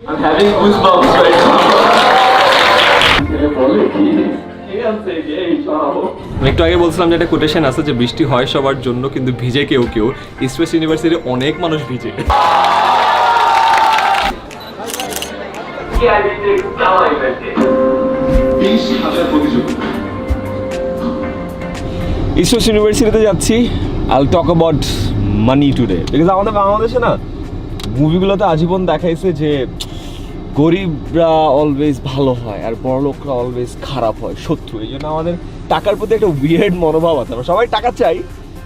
I'm having goosebumps right now. একটু আগে বলছিলাম যে একটা কোটেশন আছে যে বৃষ্টি হয় সবার জন্য কিন্তু ভিজে কেউ কেউ। ইস্ট ওয়েস্ট ইউনিভার্সিটির অনেক মানুষ ভিজে। ইস্ট ওয়েস্ট ইউনিভার্সিটিতে যাচ্ছি। I'll talk about money today because আমাদের বাংলাদেশে না মুভিগুলোতে আজীবন দেখাইছে যে গরিবরা অলওয়েজ ভালো হয় আর বড়লোকরা অলওয়েজ খারাপ হয়, শত্রু। এই জন্য আমাদের টাকার প্রতি একটা উইয়ার্ড মনোভাব আছে। আমরা সবাই টাকা চাই,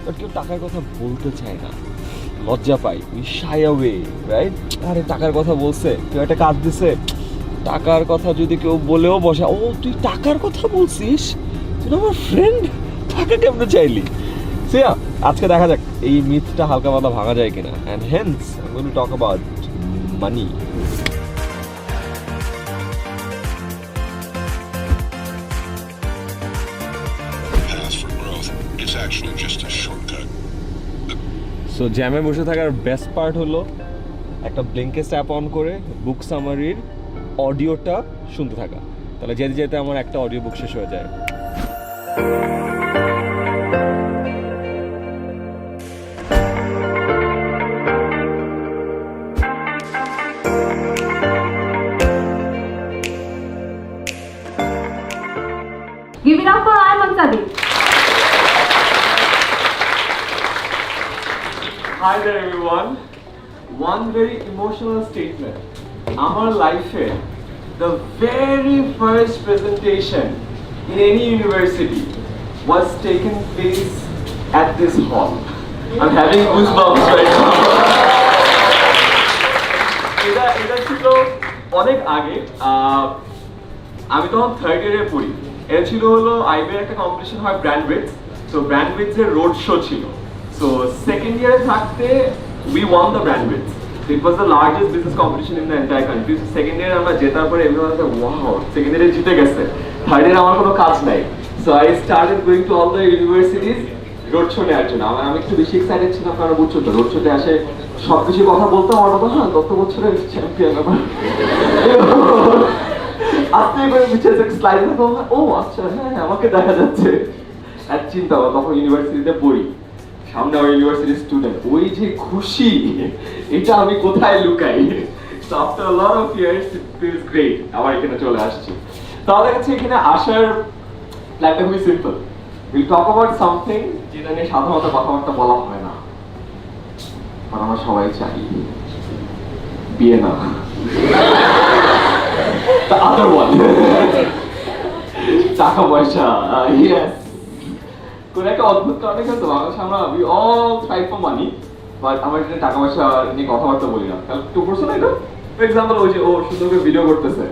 বাট কেউ টাকার কথা বলতে চায় না, লজ্জা পাই, উই শাই অ্যাওয়ে, রাইট? আরে টাকার কথা বলছে, কেউ একটা কাজ দিছে, টাকার কথা যদি কেউ বলেও বসে, ও তুই টাকার কথা বলছিস, তুই আমার ফ্রেন্ড, টাকা কেমনে চাইলি? সিয়া, আজকে দেখা যাক এই মিথটা হালকা পাতলা ভাঙা যায় কিনা। And hence I am going to talk about money. So জ্যামে বসে থাকার বেস্ট পার্ট হলো একটা ব্লিঙ্কিস্ট অ্যাপ অন করে বুক সামারির অডিওটা শুনতে থাকা। তাহলে যেতে যেতে আমার একটা অডিও বুক শেষ হয়ে যায়। Give it up for Ayman Sadiq. Hi there everyone. One very emotional statement. Our life, the very first presentation in any university was taken place at this hall. I'm having goosebumps right now. এটা ছিল অনেক আগে, আমি তখন third ইয়ারে পড়ি। এটা ছিল হলো আইবির একটা কম্পিটিশন হয় ব্র্যান্ডউইথ, সো ব্র্যান্ডউইথের রোড শো ছিল। সো সেকেন্ড ইয়ারে থাকতে we won the Brandwidth. It was the largest business competition in the entire country. So second year আমরা জেতার পরে everyone was like, wow, second year জিতে গেছে, থার্ড ইয়ার আমার কোনো কাজ নাই। So I started going to all the universities road show নেওয়ার জন্য। আমি একটু বেশি এক্সাইটেড ছিলাম, কারণ বুঝছো তো রোড শোতে আসে সব কিছু কথা বলতে আমার কথা, হ্যাঁ গত বছরের চ্যাম্পিয়ন আমার আস্তে করে পিছিয়ে স্লাইড দেখো, ও আচ্ছা হ্যাঁ আমাকে দেখা যাচ্ছে। আর চিন্তা করো তখন ইউনিভার্সিটিতে পড়ি, সামনে আমার ইউনিভার্সিটির স্টুডেন্ট, ওই যে খুশি এটা আমি কোথায় লুকাই। So after a lot of years it feels great আবার এখানে চলে আসছি। তাহলে কাছে এখানে আসার প্ল্যানটা খুবই simple. We'll talk about something যেটা নিয়ে সাধারণত কথাবার্তা বলা হয় না, আর আমরা সবাই চাই বিয়ে না। The other one, টাকা পয়সা। Yes, কোন একটা অদ্ভুত কারণে কিন্তু বাংলাদেশে আমরা we all try for money, but আমরা এটা টাকা পয়সা নিয়ে কথাবার্তা বলি না। তাহলে টু পারসন এটা ফর এক্সাম্পল, ওই যে ও সুন্দর করে ভিডিও করতেছে,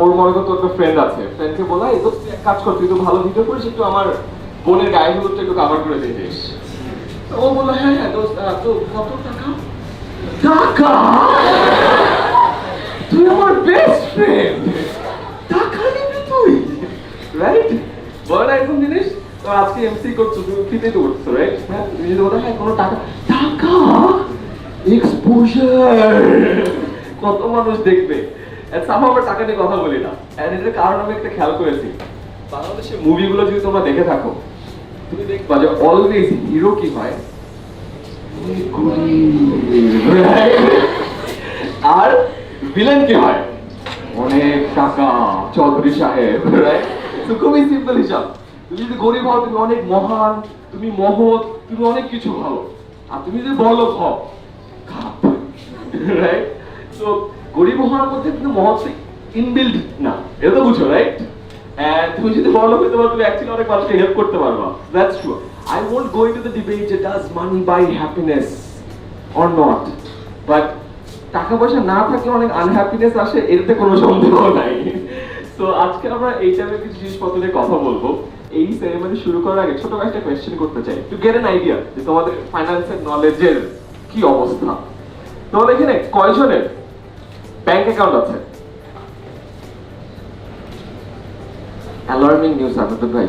ওর মনে করতো একটা ফ্রেন্ড আছে, ফ্রেন্ডকে বলা এই তো এক কাজ কর, তুই তো ভালো ভিডিও করিস, একটু আমার বোনের গায়ে হলুদটা একটু কাভার করে দিয়ে দিস। ও বললো হ্যাঁ হ্যাঁ তো কত টাকা? টাকা? তুই আমার বেস্ট ফ্রেন্ড, টাকা নিবি তুই, রাইট? বল না এরকম জিনিস। তো আজকে এমসি করছো, তুমি ফ্রিতে তো করছো, রাইট? হ্যাঁ তুমি যদি বলো হ্যাঁ কোনো টাকা, টাকা এক্সপোজার, কত মানুষ দেখবে। আমরা টাকা নিয়ে কথা বলি না, এটার কারণ আমি একটা খেয়াল করেছি, বাংলাদেশের মুভিগুলো যদি তোমরা দেখে থাকো তুমি দেখবা যে অলওয়েজ হিরো কি হয়, আর ভিলেন কি হয়, অনেক টাকা, চৌধুরী সাহেব, রাইট? তো খুবই সিম্পল হিসাব। তুমি যদি গরিব হও তুমি অনেক মহান, তুমি মহৎ, তুমি অনেক কিছু ভালো। আর তুমি যদি বড়লোক হও খারাপ, রাইট? তো গরিব হওয়ার মধ্যে কিন্তু মহৎ ইনবিল্ড না, এটা তো বুঝো, রাইট? এন্ড তুমি যদি বড়লোক হতে পারো তুমি অ্যাকচুয়ালি অনেক মানুষকে হেল্প করতে পারবা। That's true. I won't go into the debate যে does money buy happiness or not, but টাকা পয়সা না থাকলে অনেক আনহ্যাপিনেস আসে, এটাতে কোনো সন্দেহ নাই। তো আজকে আমরা এই টাইপের কিছু জিনিসপত্র নিয়ে কথা বলবো। এই সেরেমনি শুরু করার আগে ছোট একটা কোয়েশ্চেন করতে চাই, টু গেট অ্যান আইডিয়া যে তোমাদের ফাইন্যান্সিয়াল নলেজের কি অবস্থা। তোমাদের এখানে কয়জনের ব্যাংক অ্যাকাউন্ট আছে? অ্যালার্মিং নিউজ আপনাদের ভাই,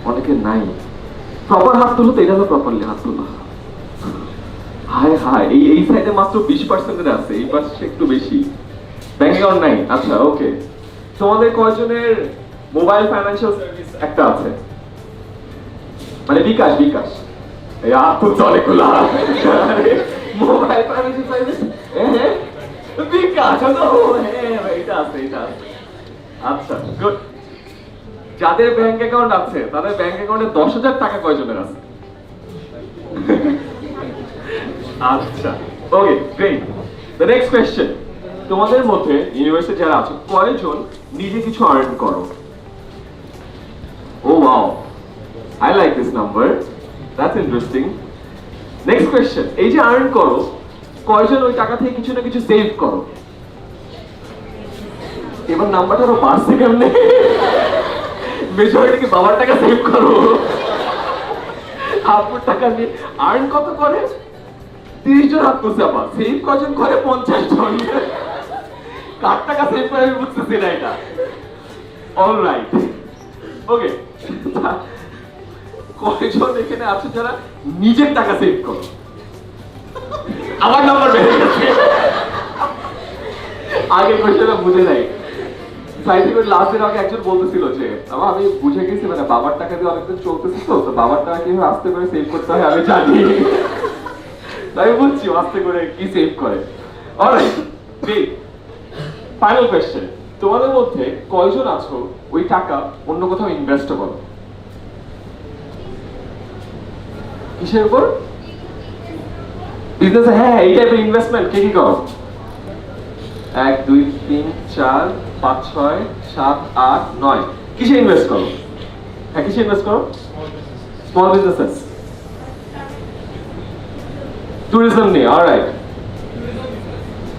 অনেকে নাই। প্রপার হাত তুলো তো, এটা হলো প্রপারলি হাত তুলো। হায় হায়, এই সাইডে মাত্র 20% আছে, এই পাশে একটু বেশি। ব্যাংক অ্যাকাউন্ট নাই, আচ্ছা ওকে। তোমাদের কয়জনের মোবাইল ফাইন্যান্সিয়াল সার্ভিস একটা আছে? মানে বিকাশ, বিকাশ এই আপু চলে খোলা মোবাইল ফাইন্যান্সিয়াল সার্ভিস, হ্যাঁ বিকাশ, হ্যাঁ এটা আছে, এটা আছে। আচ্ছা গুড। যাদের ব্যাংক অ্যাকাউন্ট আছে তাদের ব্যাংক অ্যাকাউন্টে 10,000 টাকা কয়জনের আছে? আচ্ছা okay great. The next question, তোমাদের মধ্যে ইউনিভার্সিটি যারা আছো কয়জন নিজে কিছু আর্ন করো? Oh wow, I like this number, that's interesting. Next question, এই যে আর্ন করো কয়জন ওই টাকা থেকে কিছু না কিছু সেভ করো? এবার নাম্বারটা আরো বাড়ছে কেমনে? মেজরিটি কি বাবার টাকা সেভ করো? আপুর টাকা নিয়ে আর্ন কত করে? 30 জন হাত তুলছে আপা, সেভ কজন করে? 50 জন। কার টাকা সেভ করে আমি বুঝতেছি না এটা। অলরাইট ওকে, কয়জন এখানে আছে যারা নিজের টাকা সেভ করো? আমার নাম্বার বেড়ে গেছে। আগে কোয়েশ্চেনটা বুঝে নাই। সাইন্টিফিক লাস্টের আগে একজন বলতেছিল যে আমি বুঝে গেছি, মানে বাবার টাকা দিয়ে অনেকদিন চলতেছি, তো বাবার টাকা কিভাবে আস্তে করে সেভ করতে হয় আমি জানি, তাই বুঝছি আস্তে করে কি সেভ করে। Alright great. ফাইনাল কোয়েশ্চেন, তোমাদের মধ্যে কয়জন আছো ওই টাকা অন্য কোথাও ইনভেস্ট করো? কিসের উপর? বিজনেসে? হ্যাঁ, এই টাইপের ইনভেস্টমেন্ট কে কি করো? 1 2 3 4 5 6 7 8 9 কিসে ইনভেস্ট করো? হ্যাঁ কিসে ইনভেস্ট করো? স্মল বিজনেসেস, ট্যুরিজম নিয়ে। Alright,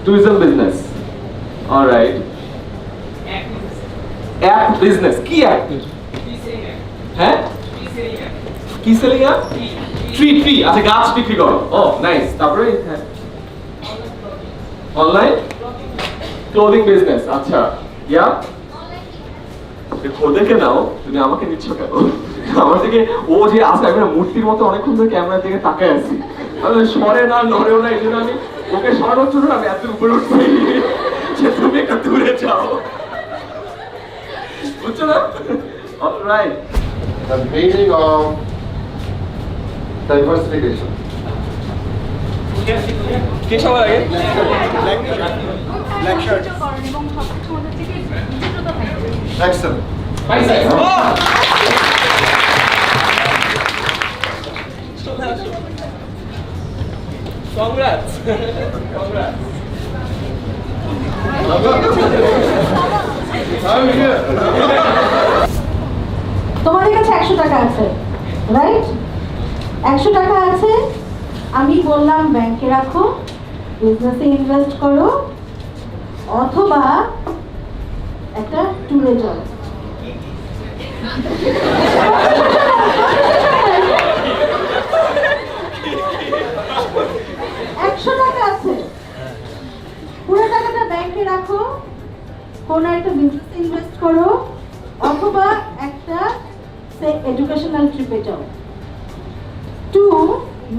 tourism business. Alright, app business. কি অ্যাপ? হ্যাঁ কি সেলিং অ্যাপ? ট্রি, ট্রি, আচ্ছা গাছ বিক্রি করো। ও নাইস। তারপরে হ্যাঁ অনলাইন ক্লোদিং বিজনেস। আচ্ছা ইয়া, ওদেরকে নাও, তুমি আমাকে নিচ্ছ কেন? আমার দিকে ও যে আছে একটা মূর্তির মতো অনেকক্ষণ ধরে ক্যামেরার দিকে তাকায় আছি, আমি সরে না নড়েও না, এই জন্য আমি ওকে সরানোর জন্য আমি এত উপরে উঠছি যে তুমি একটু দূরে যাও, বুঝছো না? Alright, The meaning of diversification. কে সবার আগে? লেকচার এবং সবকিছু মধ্যে থেকে বিচিত্রতা থাকবে। Excellent. Congrats. Congrats. I'm here. তোমাদের কাছে 100 টাকা আছে, রাইট? 100 টাকা আছে, আমি বললাম ব্যাংকে রাখো, বিজনেসে ইনভেস্ট করো, অথবা একটা ট্যুরে যাও। টাকা আছে, পুরো টাকাটা ব্যাংকে রাখো, কোন একটা বিজনেসে ইনভেস্ট করো, অথবা একটা এডুকেশনাল ট্রিপে যাও। To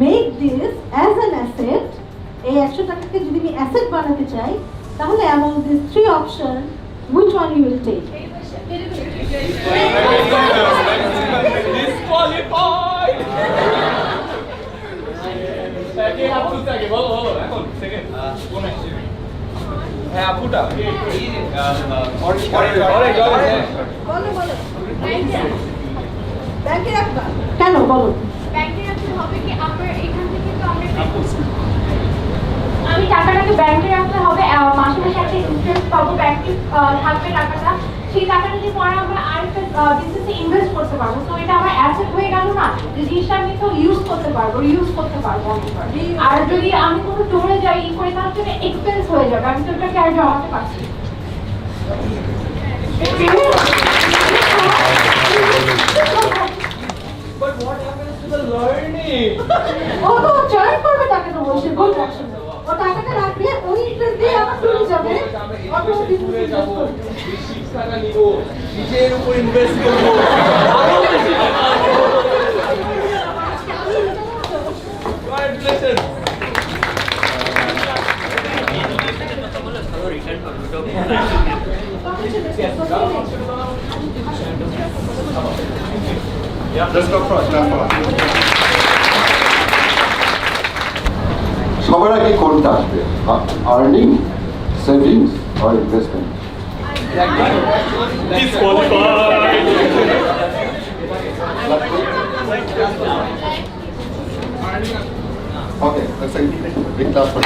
make this as an asset, এই 100 টাকাকে যদি আমি অ্যাসেট বানাতে চাই, তাহলে among these 3 options which one you will take? Disqualified. Second আপু থাকে, বলো বলো এখন সেকেন্ড কোন আছে? হ্যাঁ আপুটা বলো বলো, ব্যাংকে রাখবা কেন বলো? ব্যাংকে রাখতে হবে কি আমার এখান থেকে তো আমি টাকাটাকে ব্যাংকে রাখতে হবে, মাসে মাসে একটা ইন্টারেস্ট পাবো, ব্যাংকে থাকবে টাকাটা, সেই টাকাটা দিয়ে পরে আমরা আরেকটা বিজনেসে ইনভেস্ট করতে পারবো। তো এটা আমার অ্যাসেট হয়ে গেল না, যে জিনিসটা আমি তো ইউজ করতে পারবো, ইউজ করতে পারবো অনেকবার। আর যদি আমি কোনো ট্যুরে যাই ই করে, তাহলে সেটা এক্সপেন্স হয়ে যাবে, আমি তো ওটাকে আর জমাতে পারছি না। But what happens to the learning? ও তো চার্জ করবে টাকাটা, বসে গুড অপশন। ও টাকাটা রাখলে ওই ইন্টারেস্ট দিয়ে আমার ট্যুরে যাবে, অথবা বিজনেসে যাবো, যাবো। এই শিক্ষাটা নিব, নিজের উপর ইনভেস্ট করবো, আরো বেশি টাকা আনবো। Congratulations. Let's go first. সবার আগে কোনটা আসবে? আর্নিং, সেভিংস আর investment? Okay, let's say big class for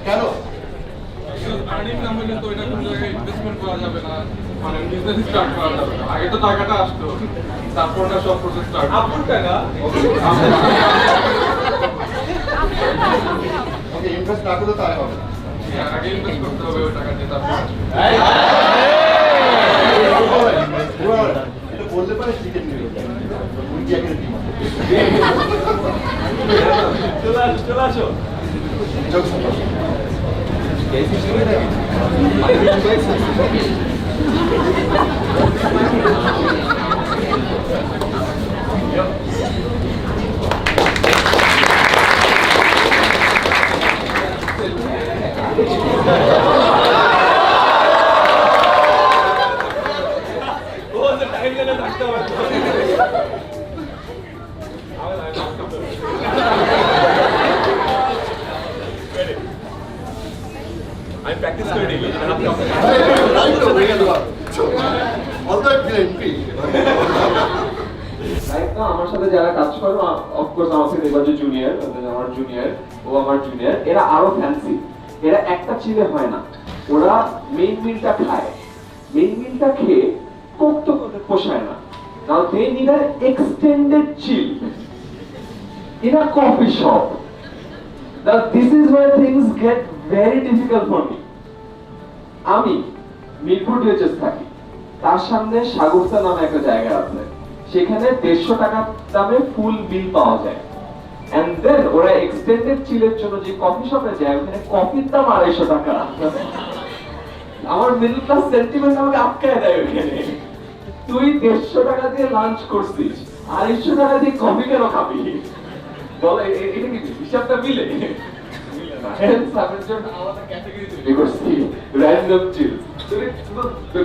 কেন? আর্নিং না হলে তো এটা কোনো জায়গায় ইনভেস্টমেন্ট করা যাবে না, মানে বিজনেস স্টার্ট করা যাবে না। আগে তো টাকাটা আসতো, তারপর না সব প্রসেস স্টার্ট। আপুর টাকা ওকে, ইনভেস্ট না করলে তাই হবে না। আগে ইনভেস্ট করতে হবে ওই টাকা দিয়ে, তারপর এটা বলতে পারে চিকেন নিয়ে মুরগি একের ডিম চলে আসো আমি প্র্যাকটিস করে নিই। আমার সাথে যারা কাজ করে, অফকোর্স আমার থেকে এবার যে জুনিয়র, আমার জুনিয়র, ও আমার জুনিয়র, এরা আরো ফ্যান্সি। এরা একটা চিলে হয় না, ওরা মেইন মিলটা খায়। মেইন মিলটা খেয়ে কোক তো পোষায় না। Now they need an extended chill in a coffee shop. Now this is where things get very difficult for me. আমি মিরপুর ডিএচএস থাকি, তার সামনে সাগরতা নামে একটা জায়গা আছে, সেখানে 150 টাকা দামে ফুল বিল পাওয়া যায়। এন্ড দেন ওরা এক্সটেন্ডেড চিলের জন্য যে কফি শপে যায়, ওখানে কফির দাম 250 টাকা। আমার মিডল ক্লাস সেন্টিমেন্ট আমাকে আটকায় দেয় ওখানে। তুই 150 টাকা দিয়ে লাঞ্চ করছিস, 250 টাকা দিয়ে কফি কেন খাবি? বল এটা কি হিসাবটা মিলে?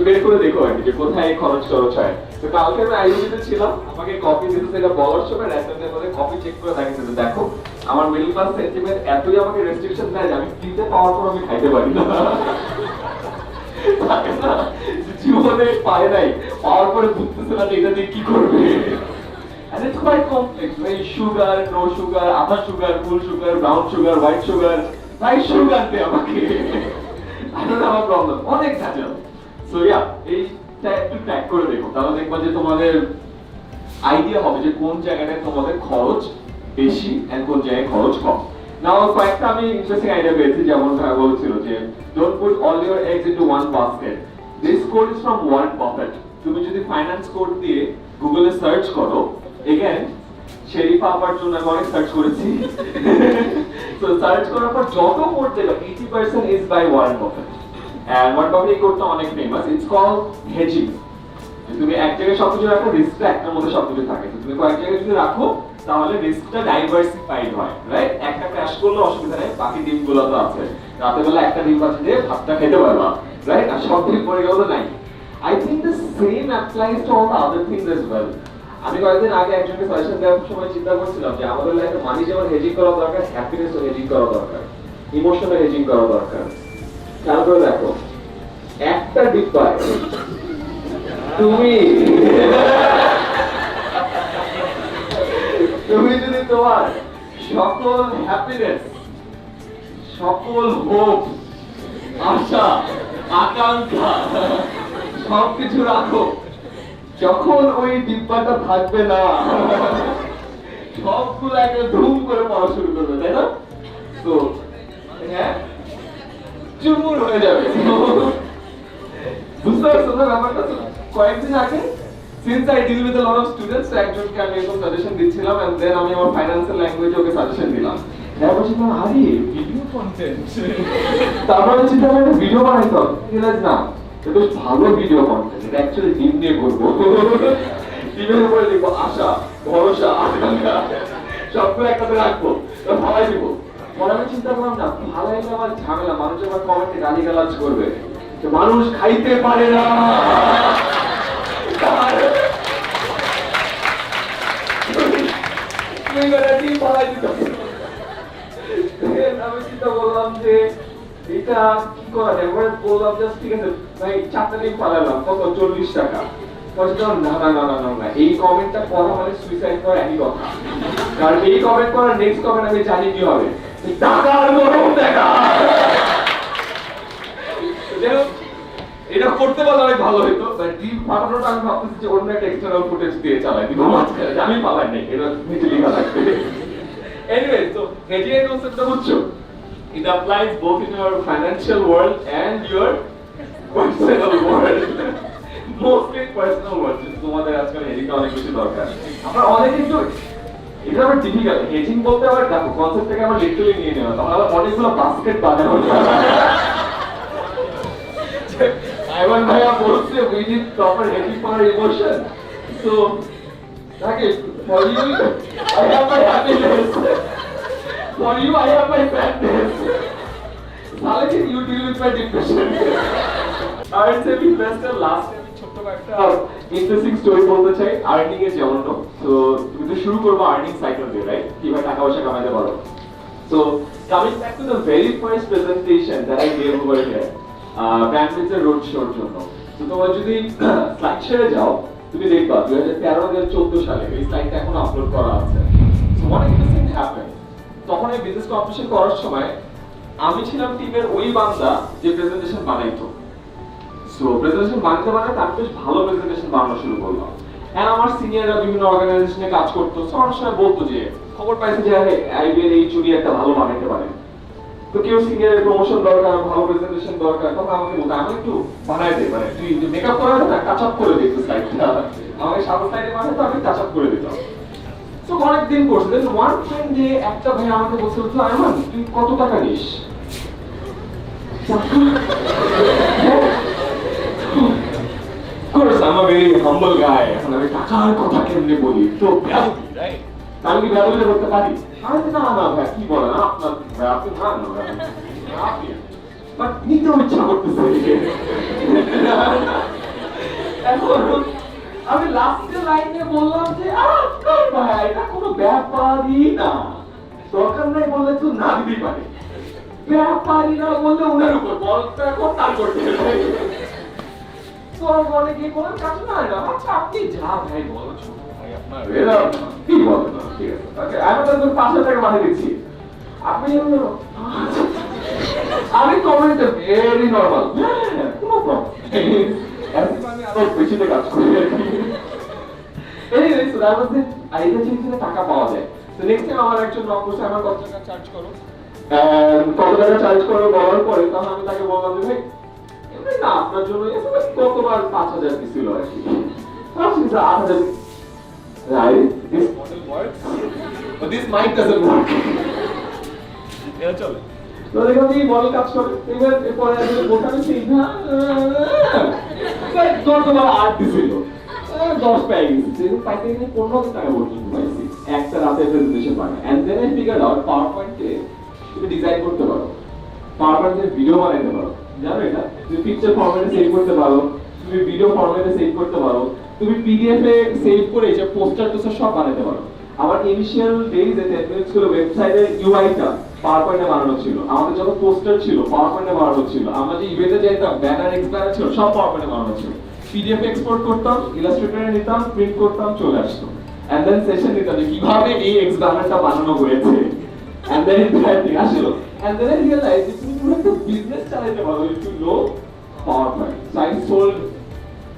বের করে দেখো আর কি যে কোথায় খরচ টরচ হয়। তো কালকে আমি আইডিতে ছিলাম, আমাকে কপি দিতে সেটা বলার সময় র্যান্ডমলি বলে কপি চেক করে দেখাচ্ছে, দেখো আমার মিডল ক্লাস সেন্টিমেন্ট এতই আমাকে রেস্ট্রিকশন দেয় যে আমি ফ্রিতে পাওয়ার পর আমি খাইতে পারি না। থাকে না, জীবনে পায় নাই, পাওয়ার পরে বুঝতেছে না যে এটা দিয়ে কি করবে। And it's quite complex, right? Sugar, no sugar, আধা sugar, full sugar, brown sugar, white sugar, white sugar দে আমাকে। I don't have a problem. অনেক ঝাঁঝাল। So yeah, এইটা একটু ট্র্যাক করে দেখো, তাহলে দেখবা যে তোমাদের আইডিয়া হবে যে কোন জায়গাটায় তোমাদের খরচ বেশি আর কোন জায়গায় খরচ কম। Now কয়েকটা আমি ইন্টারেস্টিং আইডিয়া পেয়েছি, যেমন ভাই বলেছিল যে don't put all your eggs into one basket. This quote is from Warren Buffett. তুমি যদি ফাইন্যান্স কোড দিয়ে গুগলে সার্চ করো, again শেরিফা আমার জন্য আমি অনেক সার্চ করেছি, তো সার্চ করার পর যত কোড দেবে 80% is by Warren Buffett. And Warren Buffett এই কোডটা অনেক ফেমাস, it's called hedging. তুমি এক জায়গায় সবকিছু রাখো, রিস্কটা একটার মধ্যে সবকিছু থাকে। তুমি কয়েক জায়গায় যদি রাখো তাহলে রিস্কটা ডাইভার্সিফাইড হয়, রাইট? একটা ক্র্যাশ করলে অসুবিধা নেই, বাকি ডিমগুলো তো আছে। রাতের বেলা একটা ডিম আছে যে ভাতটা খেতে পারবা, রাইট? আর সব ডিম পড়ে গেল তো নাই। I think the same applies to all the other things as well. আমি কয়েকদিন আগে একজনকে সাজেশন দেওয়ার সময় চিন্তা করছিলাম যে আমাদের লাইফে মানি যেমন হেজিং করা দরকার, হ্যাপিনেসও হেজিং করা দরকার, ইমোশনাল হেজিং করা দরকার। খেয়াল করে দেখো, একটা ডিব্বায় তুমি যদি তোমার সকল হ্যাপিনেস, সকল হোপ, আশা, আকাঙ্ক্ষা সবকিছু রাখো, যখন ওই ডিব্বাটা থাকবে না, সবগুলো একটা ধুম করে পড়া শুরু করবে, তাই না? তো হ্যাঁ, চুরমুর হয়ে যাবে। বুঝতে পারছো না ব্যাপারটা? তো কয়েকদিন আগে since I deal with a lot of students, একজনকে আমি এরকম সাজেশন দিচ্ছিলাম, and then আমি আমার ফাইন্যান্সিয়াল ল্যাঙ্গুয়েজে ওকে সাজেশন দিলাম। তারপর চিন্তা, আরে ভিডিও কন্টেন্ট, তারপরে চিন্তা আমি একটা ভিডিও বানাইতাম, রিয়েলাইজ না এটা বেশ ভালো ভিডিও কন্টেন্ট, এটা অ্যাকচুয়ালি ডিম নিয়ে করবো। ডিমের উপরে লিখবো আশা, ভরসা, আকাঙ্ক্ষা সবগুলো একসাথে রাখবো, তো ভালাই দিব। পরে আমি চিন্তা করলাম না, ভালাইলে আমার ঝামেলা, মানুষ আবার কমেন্টে গালিগালাজ করবে যে মানুষ খাইতে পারে না। আমি চিন্তা করলাম যে এটা কি করা যায়, এবার বললাম যে ঠিক আছে ভাই 4টা লিঙ্ক পালালাম, কত 40 টাকা। না না না না না না, এই কমেন্টটা পড়া মানে সুইসাইড করা একই কথা, কারণ এই কমেন্ট করার নেক্সট কমেন্ট আমি জানি কি হবে, টাকার গরম দেখা। এটা করতে পারলে অনেক ভালো হতো, বাট ডিপ পাঠানোটা আমি ভাবতেছি যে অন্য একটা এক্সটার্নাল ফুটেজ দিয়ে চালাই দিব মাঝখানে, যে আমি পালাই নাই, এটা নিচে লেখা থাকবে। এনিওয়ে, তো হেজিং এর কনসেপ্টটা বুঝছো? It applies both in your financial world and your personal world. Mostly personal world. তোমাদের আজকাল হেজিংটা অনেক বেশি দরকার। আমরা অনেক কিন্তু এটা আবার ডিফিকাল্ট। হেজিং বলতে আবার দেখো কনসেপ্টটাকে আমরা লিটারালি নিয়ে নেওয়া, তখন আবার অনেকগুলো বাস্কেট বানানো। আইমান ভাইয়া বলছে we need proper hedging for emotion. So, Rakesh, for you, I have my happiness. For you, I have my sadness. Salaki, you deal with my depression. Alright, so investor last time ছোট্ট একটা interesting story বলতে চাই earning এর যেমন। তো তুমি তো শুরু করবো আর্নিং সাইকেল দিয়ে, রাইট? কিভাবে টাকা পয়সা কামাতে পারো। So, coming back to the very first presentation that I gave over here, bandwidth এর রোড শোর জন্য। তো তোমরা যদি স্লাইড শেয়ারে যাও, তুমি দেখবা 2013-2014 সালে এই স্লাইডটা এখন আপলোড করা আছে। So, what interesting happened? তখন এই বিজনেস কম্পিটিশন করার সময় আমি ছিলাম টিমের ওই বান্দা যে প্রেজেন্টেশন বানাইতো। সো প্রেজেন্টেশন বানাতে বানাতে আমি বেশ ভালো প্রেজেন্টেশন বানানো শুরু করলাম। এন্ড আমার সিনিয়ররা বিভিন্ন অর্গানাইজেশনে কাজ করতো, সো অনেক সময় বলতো যে খবর পাইছে যে আইবিএর এই চুরি একটা ভালো বানাইতে পারে। তো কেউ সিনিয়রের প্রমোশন দরকার, ভালো প্রেজেন্টেশন দরকার, তখন আমাকে বলতো আমি একটু বানাই দে, মানে তুই মেকআপ করা না, টাচ আপ করে দিত স্লাইডটা। আমাকে সাদা স্লাইডে বানাতো, আমি টাচ আপ করে দিতাম। তো অনেকদিন করছে, দেন ওয়ান টাইম যে একটা ভাই আমাকে বলছে আয়মান তুই কত টাকা নিস? Of course, I'm a very humble guy. এখন আমি টাকার কথা কেমনে বলি? তো ভ্যালু, রাইট? আমি কি ভ্যালু করতে পারি? আমি না না ভাই কি বলেন আপনার ভাই, আপনি না না ভাই আপনি, বাট নিতেও ইচ্ছা করতেছে। এখন আমি লাস্টের লাইনে বললাম যে আপনার ভাই এটা কোনো ব্যাপারই না, দরকার নাই বললে তো না দিতেই পারে, ব্যাপারই না বললে ওনার উপর বলতে এখন তার করতে হবে। তো অনেক কি কোনো কাজ না, আচ্ছা আপনি যা ভাই বলো, ছোট ভাই আপনার এরা কি বলেন না, ঠিক আছে ওকে আমি তো 500 টাকা বানিয়ে দিচ্ছি, আপনি আমি কমেন্টে ভেরি নরমাল, কোনো প্রবলেম, আমি আরো বেশি কাজ করি আর কি। এনিওয়ে, সো দ্যাট ওয়াজ ইট। আর এটা চিন্তা টাকা পাওয়া যায়। তো নেক্সট টাইম আমার একজন নক করছে, আমার কত টাকা চার্জ করো, কত টাকা চার্জ করো বলার পরে তখন আমি তাকে বললাম যে ভাই এমনি না আপনার জন্য কতবার 5000 দিছিল আর কি, 8000, right? This model works but this mic doesn't work. এটা চলে তো দেখো এই মডেল কাজ করে, এবার পরে আমি বলতাম সেই না ভাই কতবার আর্ট দিছিল 10 পেয়ে গেছে, পাইতে গেলে 15,000 টাকা পর্যন্ত পাইছি একটা রাতে প্রেজেন্টেশন বানায়। And then I figure out power পয়েন্টে তুমি ডিজাইন করতে পারো, পাওয়ার পয়েন্টে ভিডিও বানাইতে পারো, জানো এটা? তুমি পিকচার ফরম্যাটে সেভ করতে পারো, তুমি ভিডিও ফরম্যাটে সেভ করতে পারো, তুমি পিডিএফ এ সেভ করে যে পোস্টার টোস্টার সব বানাতে পারো। আমার ইনিশিয়াল ডেজে 10 মিনিটস করে ওয়েবসাইটের ইউআইটা পাওয়ার পয়েন্টে বানানো ছিল, আমাদের যত পোস্টার ছিল পাওয়ার পয়েন্টে বানানো ছিল, আমরা যে ইভেন্টে যাইতাম ব্যানার এক্সপ্যানার ছিল সব পাওয়ার পয়েন্টে বানানো ছিল। পিডিএফ এক্সপোর্ট করতাম, ইলাস্ট্রেটরে নিতাম, প্রিন্ট করতাম, চলে আসতো। এন্ড দেন সেশন নিতাম যে কিভাবে এই এক্সপ্যানারটা বানানো হয়েছে, এন্ড দেন ইন্টারেক্টিং আসলো। এন্ড দেন আই রিয়েলাইজ যে তুমি একটা বিজনেস চালাতে পারো if you know power point. So I sold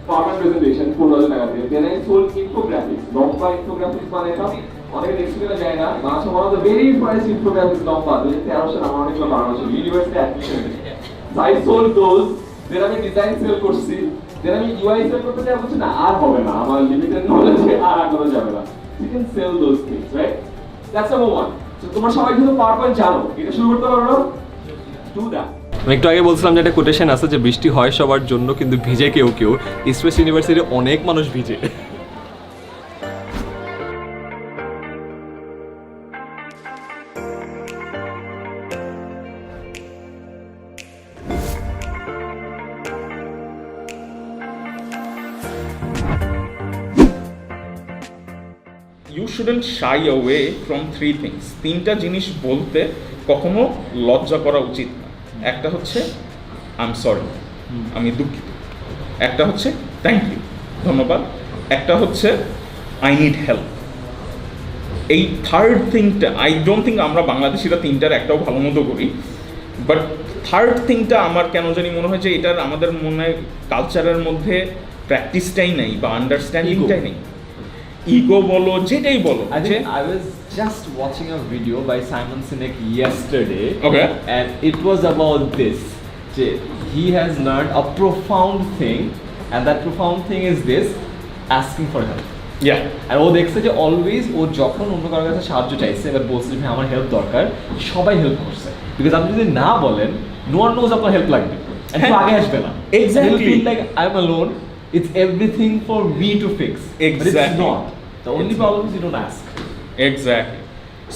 power presentation 15,000 টাকা দিয়ে। দেন আই সোল্ড ইনফোগ্রাফিক্স, লম্বা ইনফোগ্রাফিক্স বানাইতাম, অনেকে এক্সপিরিয়েন্স যায় না, বাংলাদেশে one of the very first infographics লম্বা 2013 সালে আমার অনেকগুলো বানানো ছিল university admission. I sold those, then আমি ডিজাইন সেল করছি, দেন আমি ইউআই সেল করতে যাবো না, আর হবে না, আমার লিমিটেড নলেজে আর আগানো যাবে না। You can sell those things, right? That's number 1। So তোমরা সবাই কিন্তু পাওয়ার পয়েন্ট জানো, এটা শুরু করতে পারো না, ডু দ্যাট। আমি একটু আগে বলছিলাম যে একটা কোটেশন আছে যে বৃষ্টি হয় সবার জন্য কিন্তু ভিজে কেউ কেউ। ইস্ট ওয়েস্ট ইউনিভার্সিটির অনেক মানুষ ভিজে। শুডন্ট শাই অ্যাওয়ে ফ্রম 3 থিংস। 3টা জিনিস বলতে কখনো লজ্জা করা উচিত না। একটা হচ্ছে আই এম সরি, আমি দুঃখিত। একটা হচ্ছে থ্যাংক ইউ, ধন্যবাদ। একটা হচ্ছে আই নিড হেল্প। এই থার্ড থিংটা আই ডোন্ট থিঙ্ক আমরা বাংলাদেশিরা 3টার একটাও ভালো মতো করি, বাট থার্ড থিংটা আমার কেন জানি মনে হয় যে এটার আমাদের মনে হয় কালচারের মধ্যে প্র্যাকটিসটাই নেই বা আন্ডারস্ট্যান্ডিংটাই নেই। ইগো বলো, যেটাই বলো, I যে think I was just watching a video by Simon Sinek yesterday. Okay. And it was about this. He has learned a profound thing, and that profound thing is this: asking for help. ইয়া আর ও দেখছে যে always ও যখন অন্য কারোর কাছে সাহায্য চাইছে এবার বলছে যে ভাই আমার হেল্প দরকার, সবাই হেল্প করছে। বিকজ আপনি যদি না বলেন, নো ওয়ান নোজ আপনার হেল্প লাগবে, and কেউ আগে আসবে না। Exactly. Feel like I am alone, it's everything for me to fix. Exactly. Not the only problem is you don't ask. Exactly.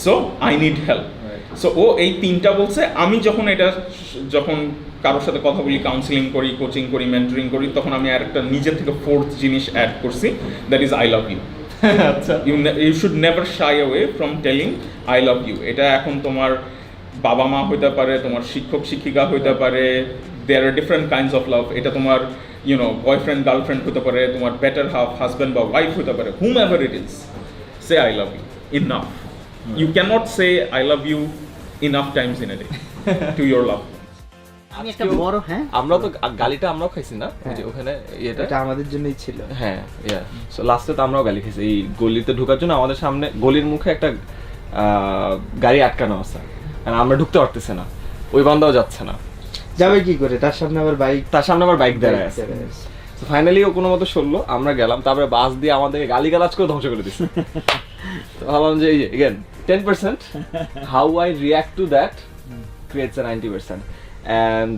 So I need help. Right. So ও এই 3টা বলছে। আমি যখন কারোর সাথে কথা বলি, কাউন্সিলিং করি, কোচিং করি, মেন্টরিং করি, তখন আমি আর একটা নিজের থেকে 4th জিনিস অ্যাড করছি, that is I love you. আচ্ছা। You should never shy away from telling I love you. এটা এখন তোমার বাবা মা হইতে পারে, তোমার শিক্ষক শিক্ষিকা হইতে পারে, there are different kinds of love. এটা তোমার বয়ফ্রেন্ড গার্লফ্রেন্ড হতে পারে, তোমার বেটার হাফ হাজব্যান্ড বা ওয়াইফ হতে পারে, whomever it is, say I love you enough. You cannot say I love you enough times in a day to your love. আমি একটা বড় আমরা তো গালিটা আমরাও খাইছি না ওই যে ওখানে ইয়েটা, এটা আমাদের জন্যই ছিল। হ্যাঁ ইয়া। সো লাস্টে তো আমরাও গালি খাইছি। এই গলিতে ঢোকার জন্য আমাদের সামনে গলির মুখে একটা গাড়ি আটকানো আছে, আর আমরা ঢুকতে পারতেছি না, ওই বান্দাও যাচ্ছে না। যাবে কি করে, তার সামনে আবার বাইক তার সামনে আবার বাইক দাঁড়ায় আছে। তো ফাইনালি ও কোনো মতো সরলো, আমরা গেলাম, তারপরে বাস দিয়ে আমাদেরকে গালিগালাজ করে ধ্বংস করে দিচ্ছে। তো ভাবলাম যে এই again 10% how I react to that creates 90%। And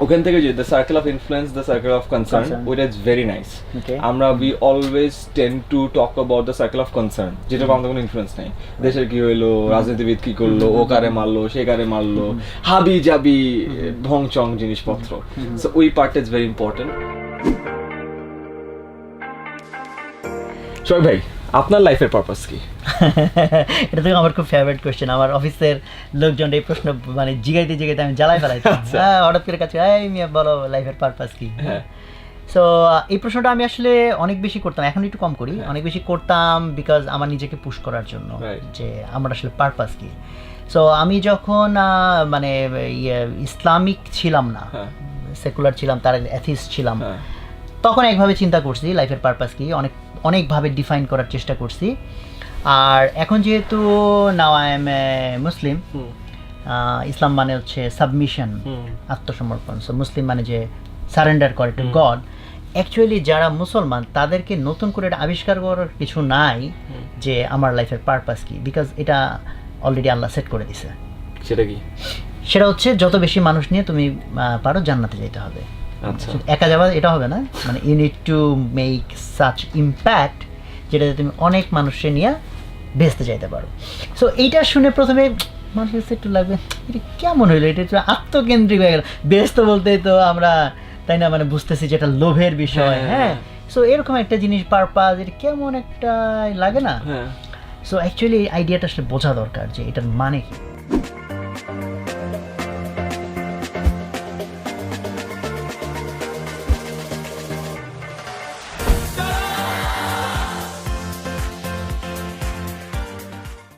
ওখান থেকে যে the circle of influence, the circle of concern, ওইটা ইজ ভেরি নাইস। আমরা we always tend to talk about the circle of concern, যেটা আমাদের কোনো ইনফ্লুয়েন্স নেই। দেশের কি হইলো, রাজনীতিবিদ কি করলো, ও কারে মারলো, সে কারে মারলো, হাবি জাবি ঢং চং জিনিসপত্র। সো ওই part is very important. Shoaib ভাই, আপনার লাইফের পারপাস কি? এটা তো আমার খুব ফেভারিট কোয়েশ্চেন। আমার অফিসের লোকজন এই প্রশ্ন মানে জিগাইতে জিগাইতে আমি জ্বালাই ফেলাইতাম। হ্যাঁ, হঠাৎ করে কাছে এই মিয়া বলো লাইফের পারপাস কি। সো এই প্রশ্নটা আমি আসলে অনেক বেশি করতাম, এখন একটু কম করি। অনেক বেশি করতাম বিকজ আমার নিজেকে পুশ করার জন্য যে আমার আসলে পারপাস কি। সো আমি যখন মানে ইসলামিক ছিলাম না, সেকুলার ছিলাম, তার অ্যাথিস্ট ছিলাম, তখন একভাবে চিন্তা করছি লাইফের পারপাস কি, অনেকভাবে ডিফাইন করার চেষ্টা করছি। আর এখন যেহেতু নাও আই এম এ মুসলিম, ইসলাম মানে হচ্ছে সাবমিশন, আত্মসমর্পণ। সো মুসলিম মানে যে সারেন্ডার করে টু গড। অ্যাকচুয়ালি যারা মুসলমান তাদেরকে নতুন করে এটা আবিষ্কার করার কিছু নাই যে আমার লাইফের পারপাস কি, বিকজ এটা অলরেডি আল্লাহ সেট করে দিছে। সেটা কি? সেটা হচ্ছে যত বেশি মানুষ নিয়ে তুমি পারো জান্নাতে যেতে হবে। আচ্ছা, একা যাওয়া এটা হবে না, মানে you need to make such impact যেটাতে তুমি অনেক মানুষকে নিয়ে বেচতে যাইতে পারো। সো এইটা শুনে প্রথমে মানুষের কাছে একটু লাগবে এটা কেমন হইলো, এটা একটু আত্মকেন্দ্রিক হয়ে গেল। ব্যস্ত বলতে তো আমরা তাই না, মানে বুঝতেছি যে এটা লোভের বিষয়। হ্যাঁ, সো এরকম একটা জিনিস পারপাস, এটা কেমন একটা লাগে না। সো অ্যাকচুয়ালি আইডিয়াটা আসলে বোঝা দরকার যে এটার মানে কি।